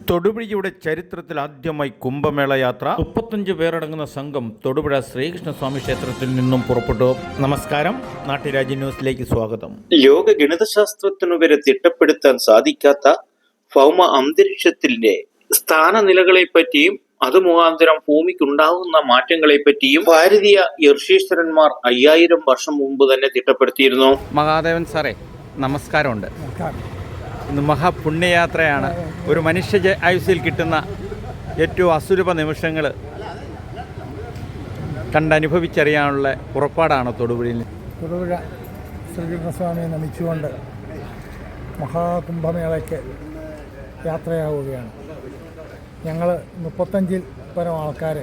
തൊടുപുഴയുടെ ചരിത്രത്തിൽ ആദ്യമായി കുംഭമേള യാത്ര 35 പേരടങ്ങുന്ന സംഘം തൊടുപുഴ ശ്രീകൃഷ്ണസ്വാമി ക്ഷേത്രത്തിൽ നിന്നും പുറപ്പെട്ടു. നമസ്കാരം, നാട്ടുരാജ്യ ന്യൂസിലേക്ക് സ്വാഗതം. ലോക ഗണിതശാസ്ത്രത്തിനു വരെ തിട്ടപ്പെടുത്താൻ സാധിക്കാത്ത ഭൗമ അന്തരീക്ഷത്തിന്റെ സ്ഥാനനിലകളെപ്പറ്റിയും അത് മുഖാന്തരം ഭൂമിക്കുണ്ടാകുന്ന മാറ്റങ്ങളെപ്പറ്റിയും ഭാരതീയ ഋഷീശ്വരന്മാർ 5000 വർഷം മുമ്പ് തന്നെ തിട്ടപ്പെടുത്തിയിരുന്നു. മഹാദേവൻ സാറേ, നമസ്കാരമുണ്ട്. ഇന്ന് മഹാപുണ്യയാത്രയാണ്. ഒരു മനുഷ്യ ആയുസ്സിൽ കിട്ടുന്ന ഏറ്റവും അസുലഭ നിമിഷങ്ങൾ കണ്ടനുഭവിച്ചറിയാനുള്ള പുറപ്പാടാണ് തൊടുപുഴയിൽ. തൊടുപുഴ ശ്രീകൃഷ്ണസ്വാമിയെ നമിച്ചുകൊണ്ട് മഹാകുംഭമേളയ്ക്ക് യാത്രയാവുകയാണ്. ഞങ്ങൾ 35 പരം ആൾക്കാർ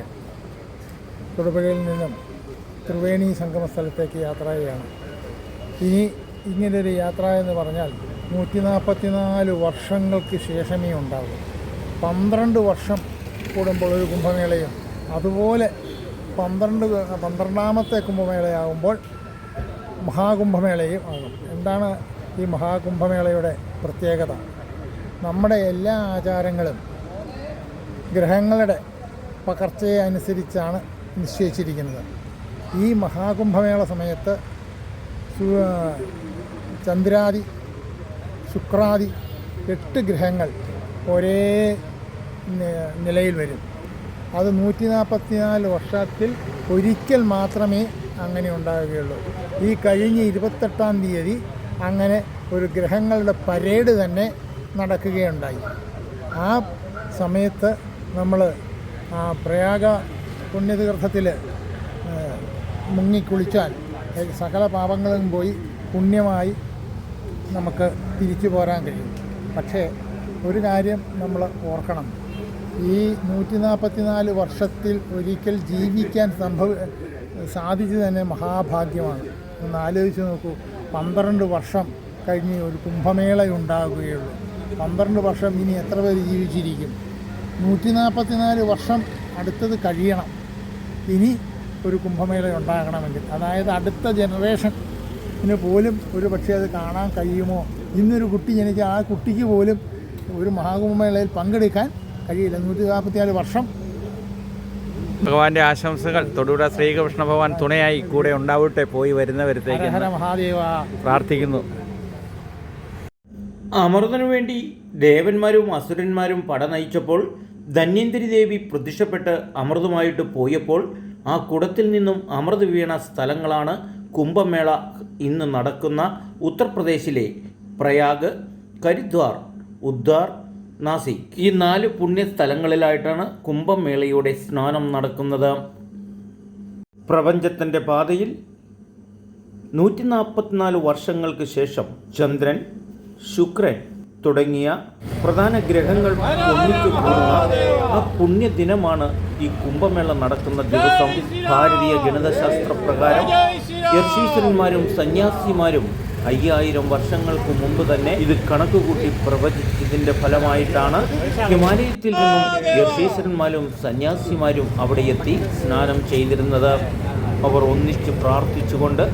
തൊടുപുഴയിൽ നിന്നും ത്രിവേണി സംഗമ സ്ഥലത്തേക്ക് യാത്ര ചെയ്യുകയാണ്. ഇനി ഇങ്ങനൊരു യാത്ര എന്ന് പറഞ്ഞാൽ 144 വർഷങ്ങൾക്ക് ശേഷമേ ഉണ്ടാകൂ. 12 വർഷം കൂടുമ്പോൾ ഒരു കുംഭമേളയും, അതുപോലെ 12ാമത്തെ കുംഭമേളയാകുമ്പോൾ മഹാകുംഭമേളയും ആകും. എന്താണ് ഈ മഹാകുംഭമേളയുടെ പ്രത്യേകത? നമ്മുടെ എല്ലാ ആചാരങ്ങളും ഗ്രഹങ്ങളുടെ പകർച്ചയെ അനുസരിച്ചാണ് നിശ്ചയിച്ചിരിക്കുന്നത്. ഈ മഹാകുംഭമേള സമയത്ത് ചന്ദ്രാദി, ശുക്രാദി 8 ഗ്രഹങ്ങൾ ഒരേ നിലയിൽ വരും. അത് 144 വർഷത്തിൽ ഒരിക്കൽ മാത്രമേ അങ്ങനെ ഉണ്ടാവുകയുള്ളൂ. ഈ കഴിഞ്ഞ 28-ാം തീയതി അങ്ങനെ ഒരു ഗ്രഹങ്ങളുടെ പരേഡ് തന്നെ നടക്കുകയുണ്ടായി. ആ സമയത്ത് നമ്മൾ പ്രയാഗ പുണ്യതീർത്ഥത്തിൽ മുങ്ങിക്കുളിച്ചാൽ സകല പാപങ്ങളും പോയി പുണ്യമായി നമുക്ക് തിരിച്ചു പോരാൻ കഴിയും. പക്ഷേ ഒരു കാര്യം നമ്മൾ ഓർക്കണം, ഈ 144 വർഷത്തിൽ ഒരിക്കൽ ജീവിക്കാൻ സാധിച്ചു തന്നെ മഹാഭാഗ്യമാണ്. ഒന്ന് ആലോചിച്ച് നോക്കൂ, 12 വർഷം കഴിഞ്ഞ് ഒരു കുംഭമേള ഉണ്ടാകുകയുള്ളൂ. 12 വർഷം ഇനി എത്ര പേര് ജീവിച്ചിരിക്കും? 144 വർഷം അടുത്തത് കഴിയണം ഇനി ഒരു കുംഭമേള ഉണ്ടാകണമെങ്കിൽ. അതായത് അടുത്ത ജനറേഷന് പോലും ഒരു പക്ഷേ അത് കാണാൻ കഴിയുമോ? ഇന്നൊരു കുട്ടി ജനിച്ച ആ കുട്ടിക്ക് പോലും ഒരു മഹാകുംഭമേളയിൽ പങ്കെടുക്കാൻ കഴിയില്ല. 144 വർഷം. ഭഗവാന്റെ ആശംസകൾ. തൊടുപുഴ ശ്രീകൃഷ്ണ ഭഗവാൻ തുണയായി കൂടെ ഉണ്ടാവട്ടെ. പോയി വരുന്നവരത്തേക്ക് മഹാദേവ പ്രാർത്ഥിക്കുന്നു. അമൃതനു വേണ്ടി ദേവന്മാരും അസുരന്മാരും പട നയിച്ചപ്പോൾ ധന്വന്തരി ദേവി പ്രത്യക്ഷപ്പെട്ട് അമൃതമായിട്ട് പോയപ്പോൾ ആ കുടത്തിൽ നിന്നും അമൃത് വീണ സ്ഥലങ്ങളാണ് കുംഭമേള ഇന്ന് നടക്കുന്ന ഉത്തർപ്രദേശിലെ പ്രയാഗ്, കരിദ്വാർ, ഉദ്ധാർ, നാസിക്. ഈ 4 പുണ്യസ്ഥലങ്ങളിലായിട്ടാണ് കുംഭമേളയുടെ സ്നാനം നടക്കുന്നത്. പ്രപഞ്ചത്തിൻ്റെ പാതയിൽ 144 വർഷങ്ങൾക്ക് ശേഷം ചന്ദ്രൻ, ശുക്രൻ തുടങ്ങിയ പ്രധാന ഗ്രഹങ്ങൾ ഒന്നിച്ചു കൂടുന്ന ആ പുണ്യദിനമാണ് ഈ കുംഭമേള നടക്കുന്ന ദിവസം. ഭാരതീയ ഗണിതശാസ്ത്ര പ്രകാരം ഋഷീശ്വരന്മാരും സന്യാസിമാരും 5000 വർഷങ്ങൾക്ക് മുമ്പ് തന്നെ ഇത് കണക്കുകൂട്ടി പ്രവചിച്ചതിൻ്റെ ഫലമായിട്ടാണ് ഹിമാലയത്തിൽ നിന്നും ഋഷീശ്വരന്മാരും സന്യാസിമാരും അവിടെ എത്തി സ്നാനം ചെയ്തിരുന്നത്. അവർ ഒന്നിച്ച് പ്രാർത്ഥിച്ചുകൊണ്ട്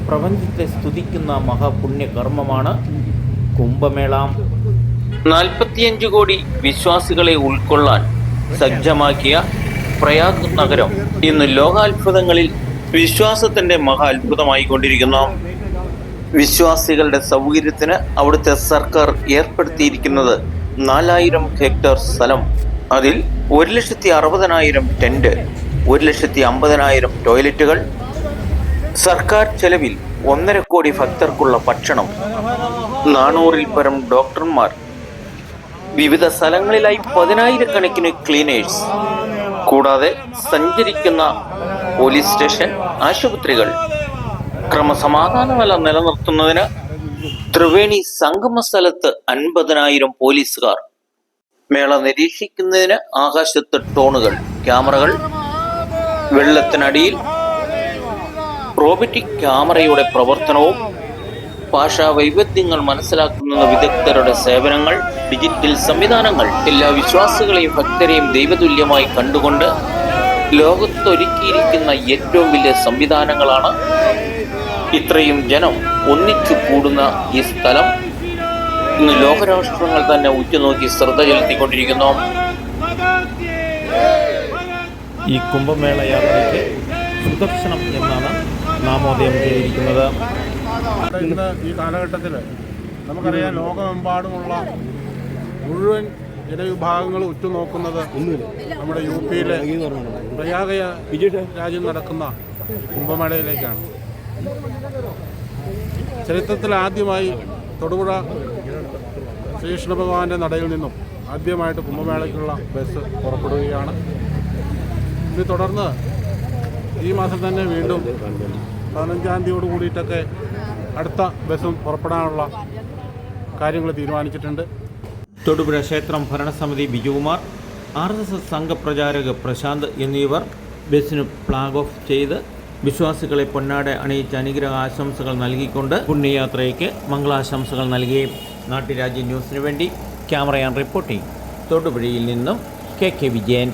പ്രപഞ്ചത്തെ സ്തുതിക്കുന്ന മഹാപുണ്യകർമ്മമാണ് കുംഭമേള. 45 കോടി വിശ്വാസികളെ ഉൾക്കൊള്ളാൻ സജ്ജമാക്കിയ പ്രയാഗ് നഗരം ഇന്ന് ലോകാത്ഭുതങ്ങളിൽ വിശ്വാസത്തിന്റെ മഹാ അത്ഭുതമായിക്കൊണ്ടിരിക്കുന്നു. വിശ്വാസികളുടെ സൗകര്യത്തിന് അവിടുത്തെ സർക്കാർ ഏർപ്പെടുത്തിയിരിക്കുന്നത് 4000 ഹെക്ടർ സ്ഥലം. അതിൽ 1,60,000 ടെന്റ്, 1,50,000 ടോയ്ലറ്റുകൾ, സർക്കാർ ചെലവിൽ 1.5 കോടി ഭക്തർക്കുള്ള ഭക്ഷണം, 400-ൽ പരം ഡോക്ടർമാർ, വിവിധ സ്ഥലങ്ങളിലായി 10,000-കണക്കിന് ക്ലീനേഴ്സ്, കൂടാതെ സഞ്ചരിക്കുന്ന പോലീസ് സ്റ്റേഷൻ, ആശുപത്രികൾ. ക്രമസമാധാന നില നിലനിർത്തുന്നതിന് ത്രിവേണി സംഗമ സ്ഥലത്ത് 50,000 പോലീസുകാർ, മേള നിരീക്ഷിക്കുന്നതിന് ആകാശത്ത് ഡ്രോണുകൾ, ക്യാമറകൾ, വെള്ളത്തിനടിയിൽ റോബോട്ടിക് ക്യാമറയുടെ പ്രവർത്തനവും ഭാഷാ വൈവിധ്യങ്ങൾ മനസ്സിലാക്കുന്ന വിദഗ്ധരുടെ സേവനങ്ങൾ, ഡിജിറ്റൽ സംവിധാനങ്ങൾ. എല്ലാ വിശ്വാസികളെയും ഭക്തരെയും ദൈവതുല്യമായി കണ്ടുകൊണ്ട് ലോകത്തൊരുക്കിയിരിക്കുന്ന ഏറ്റവും വലിയ സംവിധാനങ്ങളാണ്. ഇത്രയും ജനം ഒന്നിച്ചു കൂടുന്ന ഈ സ്ഥലം ഇന്ന് ലോകരാഷ്ട്രങ്ങൾ തന്നെ ഉറ്റുനോക്കി ശ്രദ്ധ ചെലുത്തിക്കൊണ്ടിരിക്കുന്നു. ഈ കുംഭമേള യാത്രയ്ക്ക് സുദർശനം എന്നാണ് നാമോദയം ചെയ്തിരിക്കുന്നത്. ഇന്ന് ഈ കാലഘട്ടത്തിൽ നമുക്കറിയാം, ലോകമെമ്പാടുമുള്ള മുഴുവൻ ജനവിഭാഗങ്ങൾ ഉറ്റുനോക്കുന്നത് നമ്മുടെ UP-യിലെ പ്രയാഗ രാജ്യം നടക്കുന്ന കുംഭമേളയിലേക്കാണ്. ചരിത്രത്തിൽ ആദ്യമായി തൊടുപുഴ ശ്രീകൃഷ്ണ ഭഗവാന്റെ നടയിൽ നിന്നും ആദ്യമായിട്ട് കുംഭമേളയ്ക്കുള്ള ബസ് പുറപ്പെടുകയാണ്. ഇത് തുടർന്ന് ഈ മാസം തന്നെ വീണ്ടും 15-ാം തീയതിയോട് കൂടിയിട്ടൊക്കെ അടുത്ത ബസ്സും പുറപ്പെടാനുള്ള കാര്യങ്ങൾ തീരുമാനിച്ചിട്ടുണ്ട്. തൊടുപുഴ ക്ഷേത്രം ഭരണസമിതി ബിജുകുമാർ, RSS സംഘപ്രചാരക് പ്രശാന്ത് എന്നിവർ ബസ്സിന് ഫ്ലാഗ് ഓഫ് ചെയ്ത് വിശ്വാസികളെ പൊന്നാട അണിയിച്ച് അനുഗ്രഹ ആശംസകൾ നൽകിക്കൊണ്ട് പുണ്യയാത്രയ്ക്ക് മംഗളാശംസകൾ നൽകി. നാട്ടുരാജ്യ ന്യൂസിനു വേണ്ടി ക്യാമറയാൻ റിപ്പോർട്ടിംഗ് തൊടുപുഴയിൽ നിന്നും KK വിജയൻ.